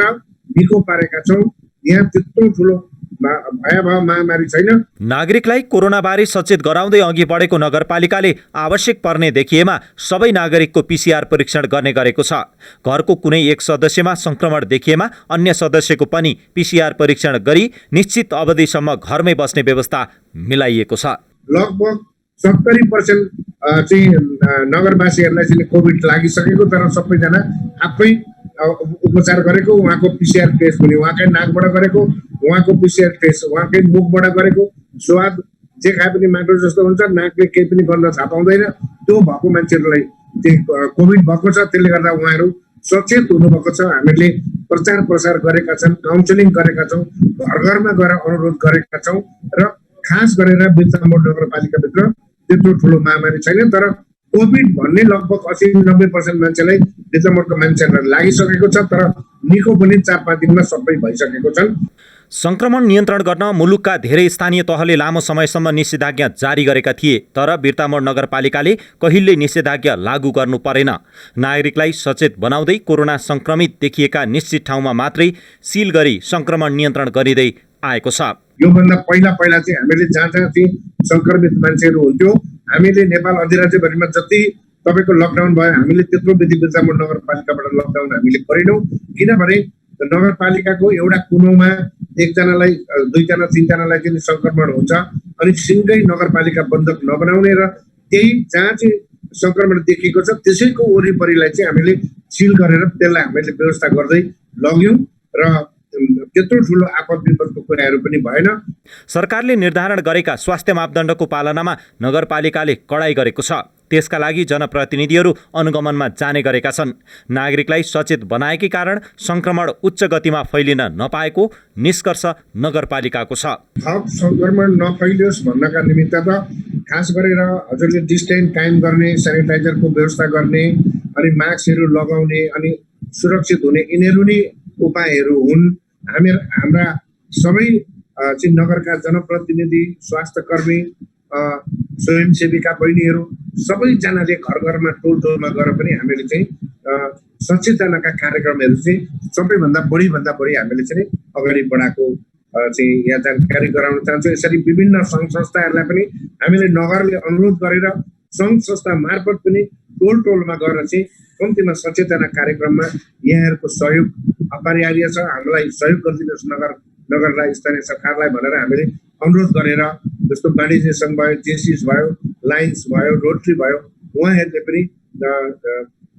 निको पारेका छौँ। यहाँ त्यत्रो ठुलो भयावह महामारी छैन। नागरिकलाई कोरोनाबारे सचेत गराउँदै अघि बढेको नगरपालिकाले आवश्यक पर्ने देखिएमा सबै नागरिकको PCR परीक्षण गर्ने गरेको छ। घरको कुनै एक सदस्यमा संक्रमण देखिएमा अन्य सदस्यको पनि PCR परीक्षण गरी निश्चित अवधिसम्म घरमै बस्ने व्यवस्था मिलाइएको छ। लगभग 70% चाहिँ नगरवासीहरूलाई चाहिँ कोभिड लागिसकेको तर सबैजना आफै उपचार गरेको, उहाँको PCR टेस्ट पनि उहाँकै नाकबाट गरेको, उहाँको PCR टेस्ट उहाँकै मुखबाट गरेको, स्वाद जे खाए पनि माटो जस्तो हुन्छ, नाकले केही पनि गर्न थाहा पाउँदैन, त्यो भएको मान्छेहरूलाई कोभिड भएको छ। त्यसले गर्दा उहाँहरू सचेत हुनुभएको छ। हामीले प्रचार प्रसार गरेका छन्, काउन्सिलिङ गरेका छौँ, घर घरमा गएर अनुरोध गरेका छौँ र खास गरेर बिर्तामोड नगरपालिकाभित्र त्यत्रो ठुलो महामारी छैन। तर कोभिड भन्ने लगभग 80-90% मान्छेलाई बिर्तामोडको मान्छेहरूलाई लागिसकेको छ तर निको पनि 4-5 दिनमा सबै भइसकेको छन्। संक्रमण नियन्त्रण गर्न मुलुकका धेरै स्थानीय तहले लामो समयसम्म निषेधाज्ञा जारी गरेका थिए तर बिर्तामोड नगरपालिकाले कहिल्यै निषेधाज्ञा लागू गर्नु परेन। नागरिकलाई सचेत बनाउँदै कोरोना संक्रमित देखिएका निश्चित ठाउँमा मात्रै सिल गरी संक्रमण नियन्त्रण गरिँदै आएको छ। योभन्दा पहिला चाहिँ हामीले जहाँ चाहिँ संक्रमित मान्छेहरू हुन्थ्यो हामीले नेपाल अधिराज्यभरिमा जति तपाईँको लकडाउन भयो हामीले त्यत्रो विधि बिर्तामोड नगरपालिकाबाट लकडाउन हामीले गरेनौँ। किनभने नगरपालिकाको एउटा कुनोमा एकजनालाई 2-3जनालाई चाहिँ संक्रमण हुन्छ अनि सिङ्गै नगरपालिका बन्धक नबनाउने र त्यही जहाँ चाहिँ संक्रमण देखिएको छ त्यसैको वरिपरिलाई चाहिँ हामीले सिल गरेर त्यसलाई हामीले व्यवस्था गर्दै लग्यौँ र त्यत्रो ठुलो आपद विपदको कुराहरू पनि भएन। सरकारले निर्धारण गरेका स्वास्थ्य मापदण्डको पालनामा नगरपालिकाले कडाई गरेको छ। त्यसका लागि जनप्रतिनिधिहरू अनुगमनमा जाने गरेका छन्। नागरिकलाई सचेत बनाएकै कारण संक्रमण उच्च गतिमा फैलिन नपाएको निष्कर्ष नगरपालिकाको छ। थप संक्रमण नफैलियोस् भन्नका निमित्त त खास गरेर हजुरले डिस्टेन्स कायम गर्ने, सेनिटाइजरको व्यवस्था गर्ने, अनि मास्कहरू लगाउने अनि सुरक्षित हुने यिनीहरू नै उपायहरू हुन्। हाम्रा सबै चाहिँ नगरका जनप्रतिनिधि, स्वास्थ्यकर्मी, स्वयंसेविका बहिनीहरू सबैजनाले घर घरमा टोल टोलमा गएर पनि हामीले चाहिँ सचेतनाका कार्यक्रमहरू चाहिँ सबैभन्दा बढी हामीले चाहिँ अगाडि बढाएको चाहिँ यहाँ जानकारी गराउन चाहन्छु। यसरी विभिन्न सङ्घ संस्थाहरूलाई पनि हामीले नगरले अनुरोध गरेर सङ्घ संस्था मार्फत पनि टोल टोलमा गएर चाहिँ कम्तीमा सचेतना कार्यक्रममा यहाँहरूको सहयोग अपरिहार्य छ। हामीलाई सहयोग गरिदिनुहोस् नगरलाई, स्थानीय सरकारलाई भनेर हामीले अनुरोध गरेर, जस्तो वाणिज्य सङ्घ भयो, जेसिस भयो, लाइन्स भयो, रोटरी भयो, उहाँहरूले पनि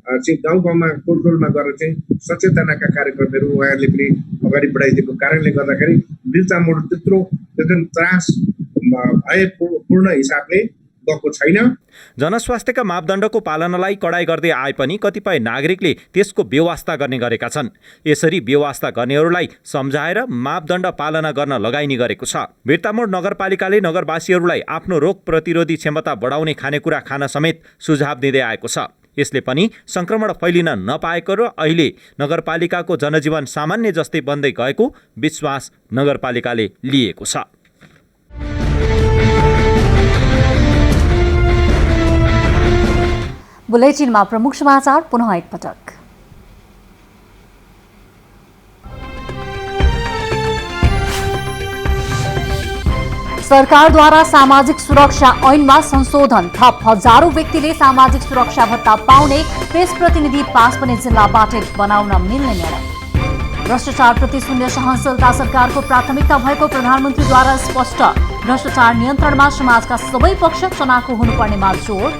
चाहिँ गाउँ गाउँमा टोल टोलमा गएर चाहिँ सचेतनाका कार्यक्रमहरू उहाँहरूले पनि अगाडि बढाइदिएको कारणले गर्दाखेरि बिर्ता मोड त्यत्रो त्रास भयपूर्ण हिसाबले गएको छैन। जनस्वास्थ्यका मापदण्डको पालनालाई कडाई गर्दै आए पनि कतिपय नागरिकले त्यसको बेवास्ता गर्ने गरेका छन्। यसरी बेवास्ता गर्नेहरूलाई सम्झाएर मापदण्ड पालना गर्न लगाइने गरेको छ। बिर्तामोड नगरपालिकाले नगरवासीहरूलाई आफ्नो रोग प्रतिरोधी क्षमता बढाउने खानेकुरा खान समेत सुझाव दिँदै आएको छ। यसले पनि संक्रमण फैलिन नपाएको र अहिले नगरपालिकाको जनजीवन सामान्य जस्तै बन्दै गएको विश्वास नगरपालिकाले लिएको छ। बुलेटिनमा प्रमुख समाचार पुनः एकपटक। सरकारद्वारा सामाजिक सुरक्षा ऐनमा संशोधन, थप हजारौं व्यक्तिले सामाजिक सुरक्षा भत्ता पाउने, प्रेस प्रतिनिधि पास पनि जिल्लाबाटै बनाउन मिल्ने निर्णय। भ्रष्टाचारप्रति शून्य सहनशीलता सरकारको प्राथमिकता भएको प्रधानमन्त्रीद्वारा स्पष्ट, भ्रष्टाचार नियन्त्रणमा समाजका सबै पक्ष चनाखो हुनुपर्नेमा जोड।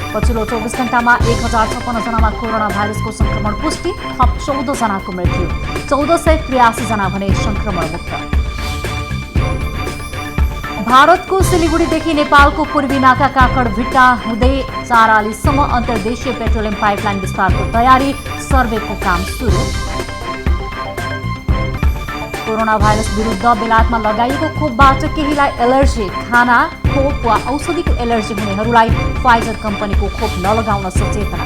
पछिल्लो 24 घण्टामा 1056 जनामा कोरोना भाइरसको संक्रमण पुष्टि, थप 14 जनाको मृत्यु, 1483 जना भने संक्रमण मुक्त। भारतको सिलिगुडीदेखि नेपालको पूर्वी नाका काकडभिट्टा हुँदै चारालीसम्म अन्तर्देशीय पेट्रोलियम पाइपलाइन विस्तारको तयारी, सर्वेको काम सुरु। कोरोना भाइरस विरुद्ध बेलायतमा लगाइएको खोपबाट केहीलाई एलर्जी, खाना, खोप वा औषधिको एलर्जी हुनेहरूलाई फाइजर कम्पनीको खोप नलगाउन सचेतना।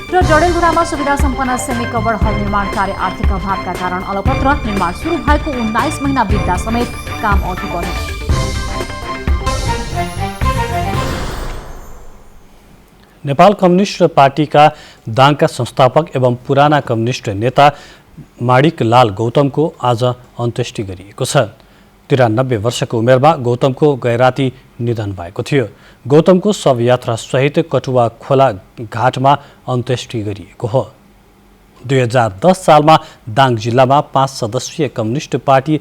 र डडेलधुरामा सुविधा सम्पन्न सेमी कभर हल निर्माण कार्य आर्थिक अभावका कारण अलपत्र, निर्माण सुरु भएको 19 महिना बित्दा समेत काम अघि बढ्यो। नेपाल कम्युनिस्ट पार्टीका दाङका संस्थापक एवं पुराना कम्युनिस्ट नेता माणिक लाल गौतमको आज अन्त्येष्टि गरिएको छ। 93 वर्षको उमेरमा गौतमको गैराती निधन भएको थियो। गौतमको शवयात्रा सहित कटुवा खोला घाटमा अन्त्येष्टि गरिएको हो। 2010 सालमा दाङ जिल्लामा 5 सदस्यीय कम्युनिस्ट पार्टी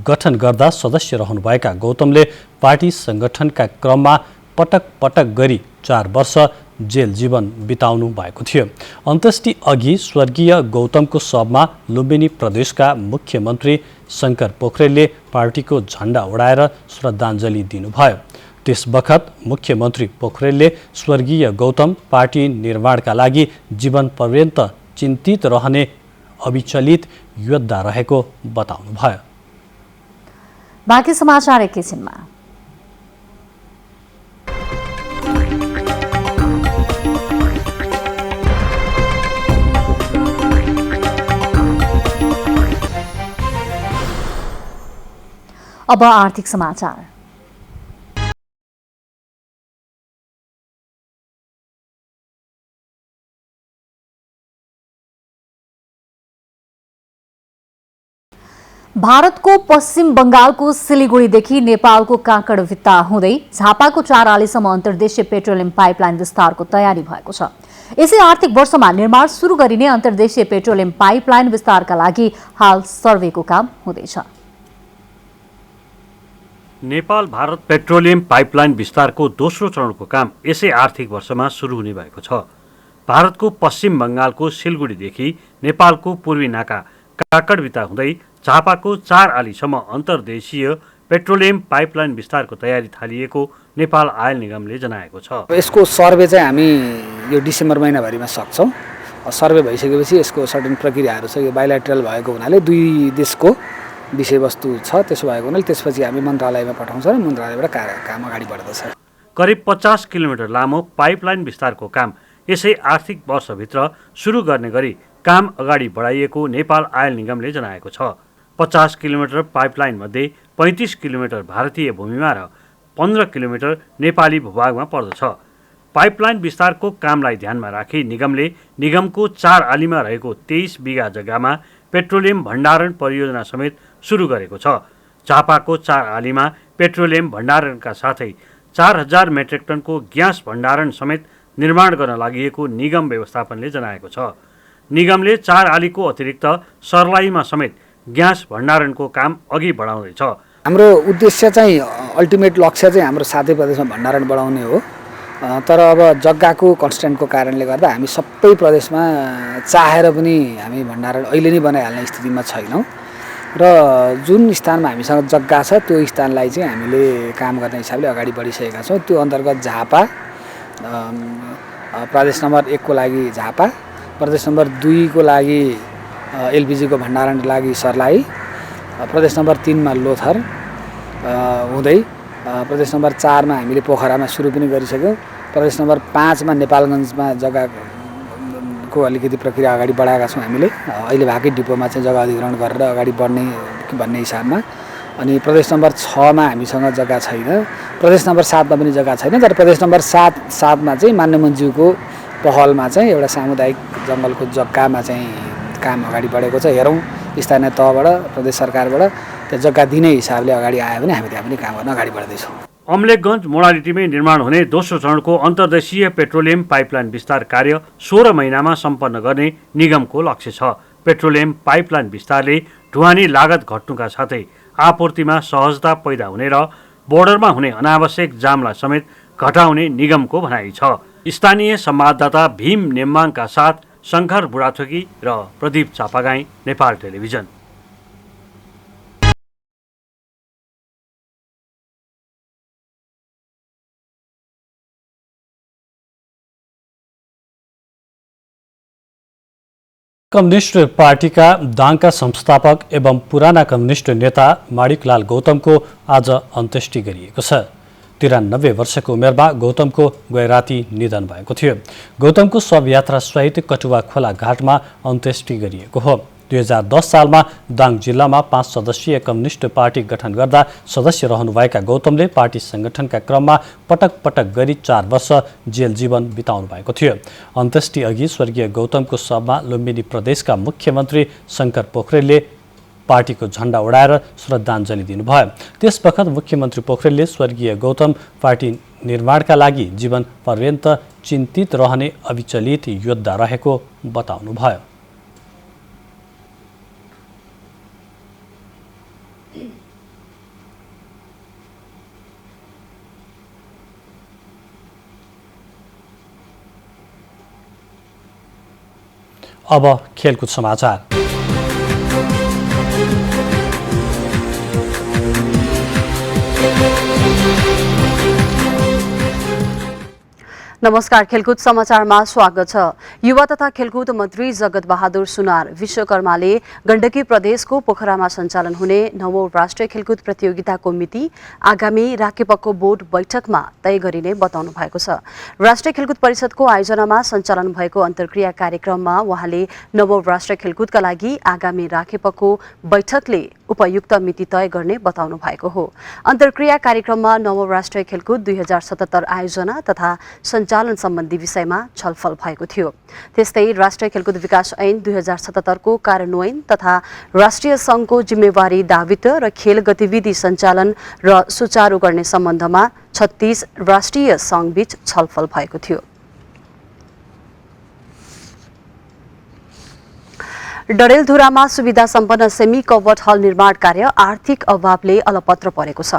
गठन गर्दा सदस्य रहनुभएका गौतमले पार्टी संगठनका क्रममा पटक पटक गरी 4 वर्ष जेल जीवन बिताउनु भएको थियो। अन्त्येष्टि अघि स्वर्गीय गौतमको शवमा लुम्बिनी प्रदेशका मुख्यमन्त्री शङ्कर पोखरेलले पार्टीको झण्डा उडाएर श्रद्धाञ्जली दिनुभयो। त्यस बखत मुख्यमन्त्री पोखरेलले स्वर्गीय गौतम पार्टी निर्माणका लागि जीवन पर्यन्त चिन्तित रहने अविचलित योद्धा रहेको बताउनुभयो। बाँकी समाचार एकैछिनमा। अब आर्थिक समाचार। भारतको पश्चिम बंगालको सिलिगुडीदेखि नेपालको काकडभिट्टा हुँदै झापाको चारालीसम्म अन्तर्देशीय पेट्रोलियम पाइपलाइन विस्तारको तयारी भएको छ। यसै आर्थिक वर्षमा निर्माण सुरु गरिने अन्तर्देशीय पेट्रोलियम पाइपलाइन विस्तारका लागि हाल सर्वेको काम हुँदैछ। नेपाल भारत पेट्रोलियम पाइपलाइन विस्तारको दोस्रो चरणको काम यसै आर्थिक वर्षमा सुरु हुने भएको छ। भारतको पश्चिम बंगालको सिलगुडीदेखि नेपालको पूर्वी नाका काकडभिट्टा हुँदै झापाको 4 आलीसम्म अन्तर्देशीय पेट्रोलियम पाइपलाइन विस्तारको तयारी थालिएको नेपाल आयल निगमले जनाएको छ। यसको सर्वे चाहिँ हामी यो डिसेम्बर महिनाभरिमा सक्छौँ। सर्वे भइसकेपछि यसको सर्टेन प्रक्रियाहरू छ। यो बाइलेटरल भएको हुनाले दुई देशको विषयवस्तु छ। त्यसो भएको हुनाले त्यसपछि हामी मन्त्रालयमा पठाउँछौँ र मन्त्रालयबाट काम अगाडि बढ्दछ। करिब 50 किलोमिटर लामो पाइपलाइन विस्तारको काम यसै आर्थिक वर्षभित्र सुरु गर्ने गरी काम अगाडि बढाइएको नेपाल आयल निगमले जनाएको छ। 50 किलोमिटर पाइपलाइन मध्ये 35 किलोमिटर भारतीय भूमिमा र 15 किलोमिटर नेपाली भूभागमा पर्दछ। पाइपलाइन विस्तारको कामलाई ध्यानमा राखी निगमको 4 आलीमा रहेको 23 बिघा जग्गामा पेट्रोलियम भण्डारण परियोजना समेत सुरु गरेको छ। झापाको 4 आलीमा पेट्रोलियम भण्डारणका साथै 4000 मेट्रिक टनको ग्यास भण्डारण समेत निर्माण गर्न लागि निगम व्यवस्थापनले जनाएको छ। निगमले 4 आलीको अतिरिक्त सर्लाहीमा समेत ग्यास भण्डारणको काम अघि बढाउँदैछ। हाम्रो उद्देश्य चाहिँ अल्टिमेट लक्ष्य चाहिँ हाम्रो 7 प्रदेशमा भण्डारण बढाउने हो। तर अब जग्गाको कन्स्टेन्टको कारणले गर्दा हामी सबै प्रदेशमा चाहेर पनि हामी भण्डारण अहिले नै बनाइहाल्ने स्थितिमा छैनौँ र जुन स्थानमा हामीसँग जग्गा छ त्यो स्थानलाई चाहिँ हामीले काम गर्ने हिसाबले अगाडि बढिसकेका छौँ। त्यो अन्तर्गत झापा प्रदेश नम्बर 1 को लागि झापा, प्रदेश नम्बर 2 को लागि एलपिजीको भण्डारणको लागि सर्लाही, प्रदेश नम्बर 3 मा लोथर हुँदै प्रदेश नम्बर 4 मा हामीले पोखरामा सुरु पनि गरिसक्यौँ। प्रदेश नम्बर 5 मा नेपालगञ्जमा जग्गाको अलिकति प्रक्रिया अगाडि बढाएका छौँ हामीले। अहिले भएकै डिपोमा चाहिँ जग्गा अधिग्रहण गरेर अगाडि बढ्ने भन्ने हिसाबमा। अनि प्रदेश नम्बर 6 मा हामीसँग जग्गा छैन। प्रदेश नम्बर 7 मा पनि जग्गा छैन। तर प्रदेश नम्बर 7 मा चाहिँ मान्यमन्त्रीको पहलमा चाहिँ एउटा सामुदायिक जङ्गलको जग्गामा चाहिँ काम अगाडि बढेको छ। हेरौँ स्थानीय तहबाट प्रदेश सरकारबाट त्यो जग्गा दिने हिसाबले अगाडि आयो भने हामी त्यहाँ पनि काम गर्न अगाडि बढ्दैछौँ। अम्लेखगञ्ज मोडालिटीमै निर्माण हुने दोस्रो चरणको अन्तर्देशीय पेट्रोलियम पाइपलाइन विस्तार कार्य 16 महिनामा सम्पन्न गर्ने निगमको लक्ष्य छ। पेट्रोलियम पाइपलाइन विस्तारले ढुवानी लागत घट्नुका साथै आपूर्तिमा सहजता पैदा हुने र बोर्डरमा हुने अनावश्यक जामलाई समेत घटाउने निगमको भनाइ छ। स्थानीय संवाददाता भीम नेम्बाङका साथ शङ्कर बुढाथोकी र प्रदीप चापागाई, नेपाल टेलिभिजन। कम्युनिस्ट पार्टीका दाङका संस्थापक एवं पुराना कम्युनिस्ट नेता माणिकलाल गौतमको आज अन्त्येष्टि गरिएको छ। 93 वर्षको उमेरमा गौतमको गैराती निधन भएको थियो। गौतमको शवयात्रा सहित कटुवा खोला घाटमा अन्त्येष्टि गरिएको हो। 2010 सालमा दाङ जिल्लामा 5 सदस्यीय कम्युनिस्ट पार्टी गठन गर्दा सदस्य रहनुभएका गौतमले पार्टी संगठनका क्रममा पटक पटक गरी 4 वर्ष जेल जीवन बिताउनु भएको थियो। अन्त्येष्टि अघि स्वर्गीय गौतमको शवमा लुम्बिनी प्रदेशका मुख्यमन्त्री शङ्कर पोखरेलले पार्टीको झण्डा उडाएर श्रद्धाञ्जली दिनुभयो। त्यसबखत मुख्यमन्त्री पोखरेलले स्वर्गीय गौतम पार्टी निर्माणका लागि जीवन पर्यन्त चिन्तित रहने अविचलित योद्धा रहेको बताउनुभयो। अब खेलकुद समाचार। नमस्कार, खेलकुद समाचारमा स्वागत छ। युवा तथा खेलकुद मन्त्री जगत बहादुर सुनार विश्वकर्माले गण्डकी प्रदेशको पोखरामा सञ्चालन हुने 9औं राष्ट्रिय खेलकुद प्रतियोगिताको मिति आगामी राकेपको बोर्ड बैठकमा तय गरिने बताउनु भएको छ। राष्ट्रिय खेलकुद परिषदको आयोजनामा सञ्चालन भएको अन्तर्क्रिया कार्यक्रममा उहाँले 9औं राष्ट्रिय खेलकुदका लागि आगामी राकेपको बैठकले उपयुक्त मिति तय गर्ने बताउनु भएको हो। अन्तर्क्रिया कार्यक्रममा 9औं राष्ट्रिय खेलकुद 2077 आयोजना तथा सञ्चालन सम्बन्धी विषयमा छलफल भएको थियो। त्यस्तै राष्ट्रिय खेलकुद विकास ऐन 2077 को कार्यान्वयन तथा राष्ट्रिय सङ्घको जिम्मेवारी दायित्व र खेल गतिविधि सञ्चालन र सुचारू गर्ने सम्बन्धमा 36 राष्ट्रिय सङ्घबीच छलफल भएको थियो। डडेलधुरामा सुविधा सम्पन्न सेमी कभर्ड हल निर्माण कार्य आर्थिक अभावले अलपत्र परेको छ।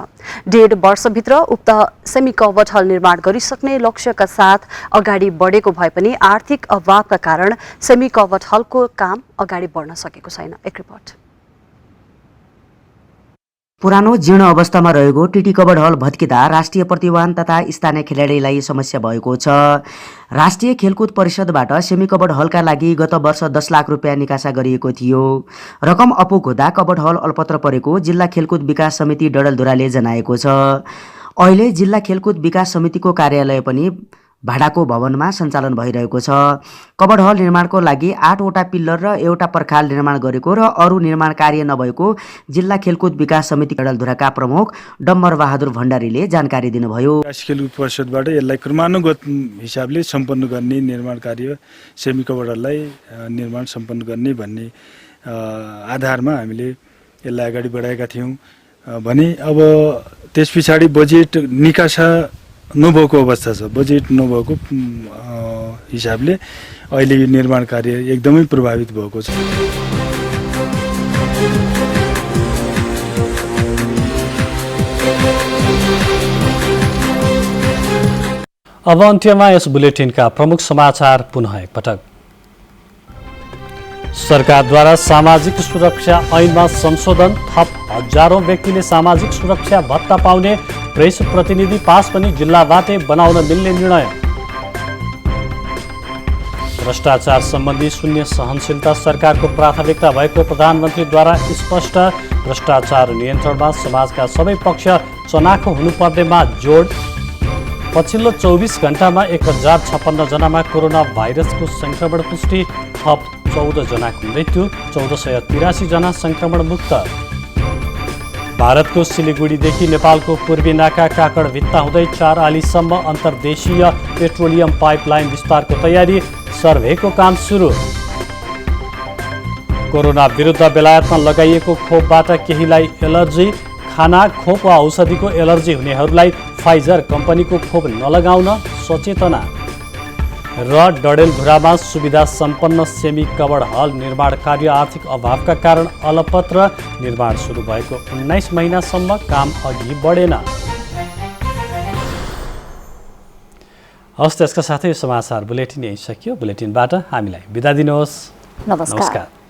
1.5 वर्षभित्र उक्त सेमी कभर्ड हल निर्माण गरिसक्ने लक्ष्यका साथ अगाडि बढेको भए पनि आर्थिक अभावका कारण सेमी कभर्ड हलको काम अगाडि बढ्न सकेको छैन। एक रिपोर्ट। पुरानो जीर्ण अवस्थामा रहेको टिटी कबड हल भत्किँदा राष्ट्रिय प्रतिभावान तथा स्थानीय खेलाडीलाई समस्या भएको छ। राष्ट्रिय खेलकुद परिषदबाट सेमी कबड हलका लागि गत वर्ष 10 लाख रुपियाँ निकासा गरिएको थियो। रकम अपुग हुँदा कबड हल अलपत्र परेको जिल्ला खेलकुद विकास समिति डडेलधुराले जनाएको छ। अहिले जिल्ला खेलकुद विकास समितिको कार्यालय पनि भाडाको भवनमा सञ्चालन भइरहेको छ। कबड हल निर्माणको लागि 8वटा पिल्लर र एउटा पर्खाल निर्माण गरेको र अरू निर्माण कार्य नभएको जिल्ला खेलकुद विकास समिति डडेलधुराका प्रमुख डम्बर बहादुर भण्डारीले जानकारी दिनुभयो। खेलकुद परिषदबाट यसलाई क्रमानुगत हिसाबले सम्पन्न गर्ने निर्माण कार्य सेमी कबड हललाई निर्माण सम्पन्न गर्ने भन्ने आधारमा हामीले यसलाई अगाडि बढाएका थियौँ भने अब त्यस पछाडि बजेट निकासा नभएको अवस्था छ। बजेट नभएको हिसाबले अहिले यो निर्माण कार्य एकदमै प्रभावित भएको छ। अब अन्त्यमा यस बुलेटिनका प्रमुख समाचार पुनः एकपटक। सरकारद्वारा सामाजिक सुरक्षा ऐनमा संशोधन, थप हजारौं व्यक्तिले सामाजिक सुरक्षा भत्ता पाउने प्रेस प्रतिनिधि पास पनि जिल्लाबाटै बनाउन मिल्ने निर्णय। भ्रष्टाचार सम्बन्धी शून्य सहनशीलता सरकारको प्राथमिकता भएको प्रधानमन्त्रीद्वारा स्पष्ट। भ्रष्टाचार नियन्त्रणमा समाजका सबै पक्ष चनाखो हुनुपर्नेमा जोड। पछिल्लो 24 घण्टामा 1056 जनामा कोरोना भाइरसको संक्रमण पुष्टि, थप 14 जनाको मृत्यु, 1483 जना संक्रमण मुक्त। भारतको सिलिगुडीदेखि नेपालको पूर्वी नाका काकडभित्ता हुँदै 4 आलीसम्म अन्तर्देशीय पेट्रोलियम पाइपलाइन विस्तारको तयारी, सर्वेको काम सुरु। कोरोना विरुद्ध बेलायतमा लगाइएको खोपबाट केहीलाई एलर्जी, खाना, खोप वा औषधिको एलर्जी हुनेहरूलाई फाइजर कम्पनीको खोप नलगाउन सचेतना। र डडेलधुरामा सुविधा सम्पन्न सेमी कबड हल निर्माण कार्य आर्थिक अभावका कारण अलपत्र, निर्माण सुरु भएको 19 महिनासम्म काम अघि बढेन। हस्, त्यसका साथै समाचार बुलेटिन यही सकियो। बुलेटिनबाट हामीलाई बिदा दिनुहोस्। नमस्कार।